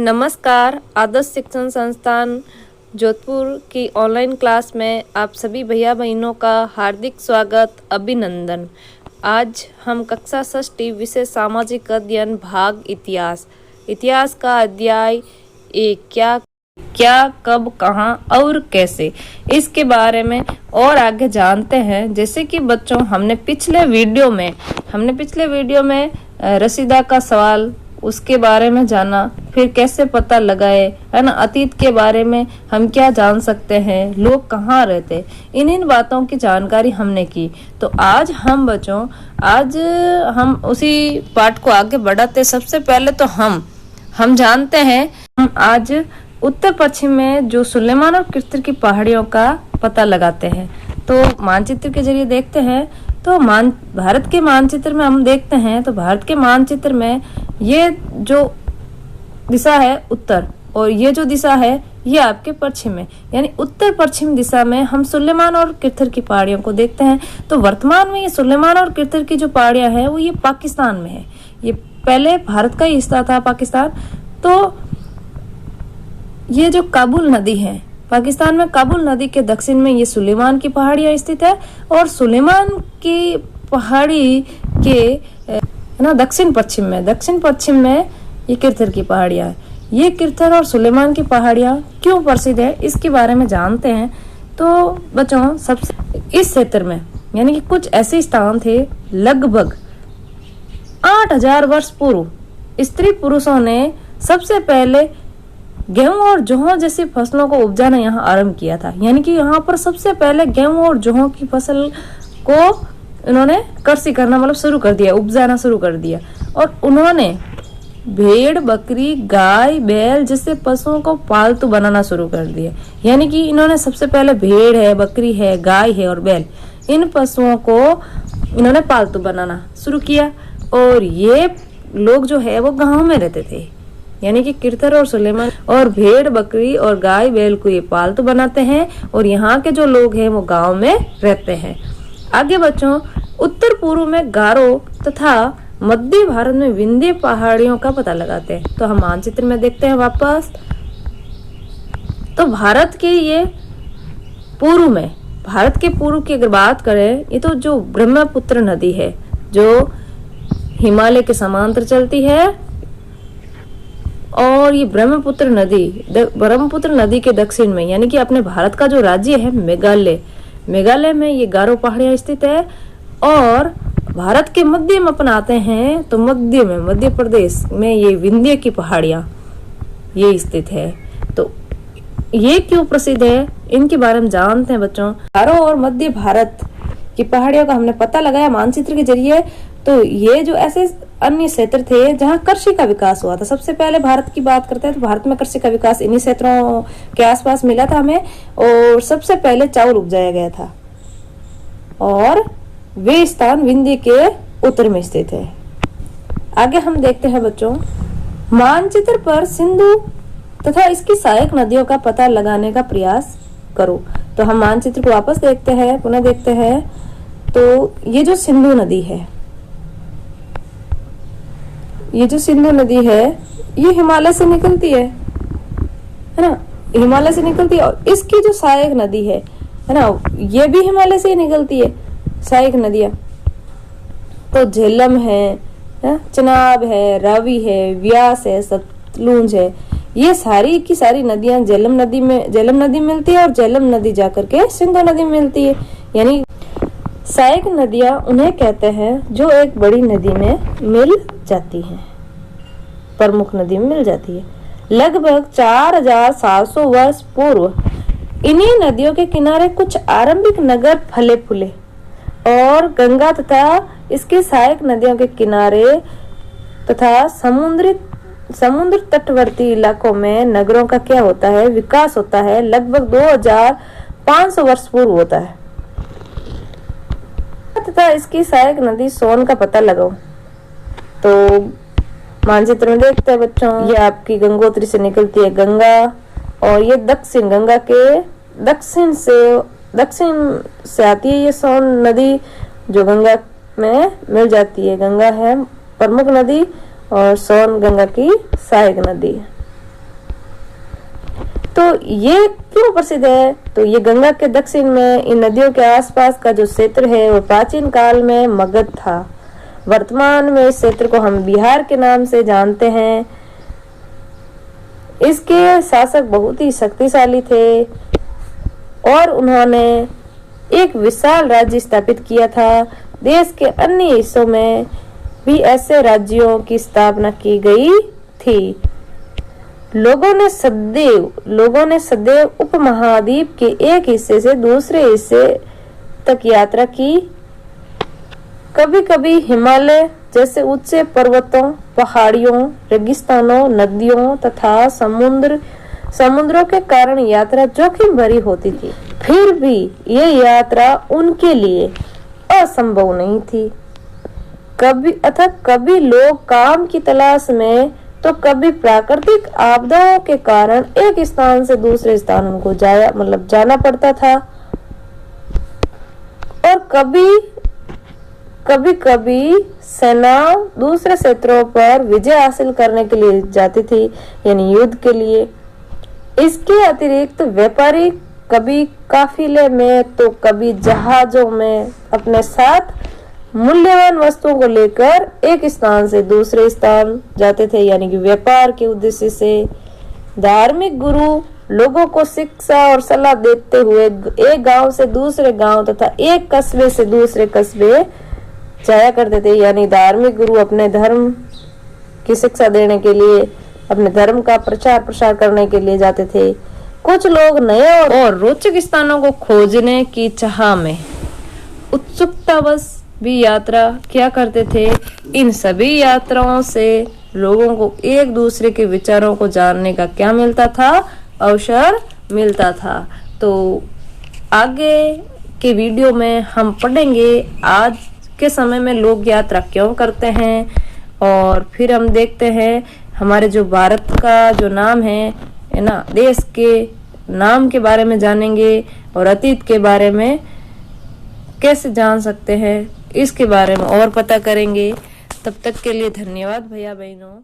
नमस्कार। आदर्श शिक्षण संस्थान जोधपुर की ऑनलाइन क्लास में आप सभी भैया बहनों का हार्दिक स्वागत, अभिनंदन। आज हम कक्षा षष्ठी विषय सामाजिक अध्ययन भाग इतिहास का अध्याय एक क्या कब कहाँ और कैसे, इसके बारे में और आगे जानते हैं। जैसे कि बच्चों हमने पिछले वीडियो में रसीदा का सवाल उसके बारे में जाना, फिर कैसे पता लगाए, है ना, अतीत के बारे में हम क्या जान सकते हैं, लोग कहाँ रहते, इन बातों की जानकारी हमने की। तो आज हम उसी पाठ को आगे बढ़ाते। सबसे पहले तो हम जानते हैं, हम आज उत्तर पश्चिम में जो सुलेमान और किर्तिर की पहाड़ियों का पता लगाते हैं। तो मानचित्र के जरिए देखते हैं। तो भारत के मानचित्र में हम देखते हैं, तो भारत के मानचित्र में ये जो दिशा है उत्तर और ये जो दिशा है ये आपके पश्चिम में, यानी उत्तर पश्चिम दिशा में हम सुलेमान और किर्तिर की पहाड़ियों को देखते हैं। तो वर्तमान में ये सुलेमान और किर्तिर की जो पहाड़ियां हैं वो ये पाकिस्तान में है। ये पहले भारत का ही हिस्सा था पाकिस्तान। तो ये जो काबुल नदी है, पाकिस्तान में काबुल नदी के दक्षिण में ये सुलेमान की पहाड़ियां स्थित है और सुलेमान की पहाड़ी के दक्षिण पश्चिम में ये किर्तिर की पहाड़ियां है। ये किर्तिर और सुलेमान की पहाड़ियां क्यों प्रसिद्ध है इसके बारे में जानते हैं। तो बच्चों सबसे इस क्षेत्र में यानी कि कुछ ऐसे स्थान थे, लगभग 8000 वर्ष पूर्व स्त्री पुरुषों ने सबसे पहले गेहूं और जौ जैसी फसलों को उपजाना यहाँ आरंभ किया था। यानी कि यहाँ पर सबसे पहले गेहूं और जौ की फसल को इन्होंने कृषि करना मतलब शुरू कर दिया, उपजाना शुरू कर दिया। और उन्होंने भेड़, बकरी, गाय, बैल जैसे पशुओं को पालतू बनाना शुरू कर दिया। यानी कि इन्होंने सबसे पहले भेड़ है, बकरी है, गाय है और बैल, इन पशुओं को इन्होंने पालतू बनाना शुरू किया। और ये लोग जो है वो गाँव में रहते थे, यानी कि किर्तिर और सुलेमान और भेड़, बकरी और गाय, बैल को ये पालतू बनाते हैं और यहाँ के जो लोग हैं वो गांव में रहते हैं। आगे बच्चों उत्तर पूर्व में गारो तथा मध्य भारत में विंध्य पहाड़ियों का पता लगाते हैं। तो हम मानचित्र में देखते हैं वापस। तो भारत के पूर्व की अगर बात करें, ये तो जो ब्रह्मपुत्र नदी है जो हिमालय के समांतर चलती है, और ये ब्रह्मपुत्र नदी के दक्षिण में यानी कि अपने भारत का जो राज्य है मेघालय में ये गारो पहाड़ियां स्थित है। और भारत के मध्य में अपन आते हैं तो मध्य प्रदेश में ये विंध्य की पहाड़ियां ये स्थित है। तो ये क्यों प्रसिद्ध है इनके बारे में जानते हैं बच्चों। गारो और मध्य भारत की पहाड़ियों का हमने पता लगाया मानचित्र के जरिए। तो ये जो ऐसे अन्य क्षेत्र थे जहाँ कृषि का विकास हुआ था। सबसे पहले भारत की बात करते हैं तो भारत में कृषि का विकास इन्हीं क्षेत्रों के आसपास मिला था हमें, और सबसे पहले चावल उपजाया गया था। और वे स्थान विंध्य के उत्तर में स्थित है। आगे हम देखते हैं बच्चों, मानचित्र पर सिंधु तथा इसकी सहायक नदियों का पता लगाने का प्रयास करो। तो हम मानचित्र को वापस पुनः देखते हैं। तो ये जो सिंधु नदी है ये हिमालय से निकलती है ना, हिमालय से निकलती है। और इसकी जो सहायक नदी है ना, ये भी हिमालय से ही निकलती है, सहायक नदियां। तो झेलम है, चिनाब है, रावी है, व्यास है, सतलुज है, ये सारी की सारी नदियां झेलम नदी में मिलती है और झेलम नदी जाकर के सिंधु नदी में मिलती है। यानी सहायक नदियां उन्हें कहते हैं जो एक बड़ी नदी में मिल जाती है, प्रमुख नदी में मिल जाती है। लगभग 4700 वर्ष पूर्व इन्हीं नदियों के किनारे कुछ आरंभिक नगर फले फूले और गंगा तथा इसके सहायक नदियों के किनारे तथा समुद्र तटवर्ती इलाकों में नगरों का क्या होता है, विकास होता है। लगभग 2500 वर्ष पूर्व होता है। तथा इसकी सहायक नदी सोन का पता लगाओ। तो मानचित्र में देखते हैं बच्चों, ये आपकी गंगोत्री से निकलती है गंगा, और ये गंगा के दक्षिण से आती है ये सोन नदी जो गंगा में मिल जाती है। गंगा है प्रमुख नदी और सोन गंगा की सहायक नदी है। तो ये क्यों प्रसिद्ध है? तो ये गंगा के दक्षिण में इन नदियों के आसपास का जो क्षेत्र है वो प्राचीन काल में मगध था। वर्तमान में इस क्षेत्र को हम बिहार के नाम से जानते हैं। इसके शासक बहुत ही शक्तिशाली थे और उन्होंने एक विशाल राज्य स्थापित किया था। देश के अन्य हिस्सों में भी ऐसे राज्यों की स्थापना की गई थी। लोगों ने सदैव उपमहाद्वीप के एक हिस्से से दूसरे हिस्से तक यात्रा की। कभी कभी हिमालय जैसे ऊंचे पर्वतों, पहाड़ियों, रेगिस्तानों, नदियों तथा समुद्रों के कारण यात्रा जोखिम भरी होती थी। फिर भी ये यात्रा उनके लिए असंभव नहीं थी। कभी लोग काम की तलाश में तो कभी प्राकृतिक आपदाओं के कारण एक स्थान से दूसरे स्थान उनको जाना पड़ता था और कभी सेना दूसरे क्षेत्रों पर विजय हासिल करने के लिए जाती थी, यानी युद्ध के लिए। इसके अतिरिक्त व्यापारी कभी काफिले में तो कभी जहाजों में अपने साथ मूल्यवान वस्तुओं को लेकर एक स्थान से दूसरे स्थान जाते थे, यानी कि व्यापार के उद्देश्य से। धार्मिक गुरु लोगों को शिक्षा और सलाह देते हुए एक गांव से दूसरे गांव तथा एक कस्बे से दूसरे कस्बे जाया करते थे, यानी धार्मिक गुरु अपने धर्म की शिक्षा देने के लिए, अपने धर्म का प्रचार प्रसार करने के लिए जाते थे। कुछ लोग नए और रोचक स्थानों को खोजने की चाह में उत्सुकतावश भी यात्रा किया करते थे। इन सभी यात्राओं से लोगों को एक दूसरे के विचारों को जानने का क्या मिलता था? अवसर मिलता था। तो आगे के वीडियो में हम पढ़ेंगे आज के समय में लोग यात्रा क्यों करते हैं, और फिर हम देखते हैं हमारे जो भारत का जो नाम है ना, देश के नाम के बारे में जानेंगे और अतीत के बारे में कैसे जान सकते हैं इसके बारे में और पता करेंगे। तब तक के लिए धन्यवाद भैया बहनों।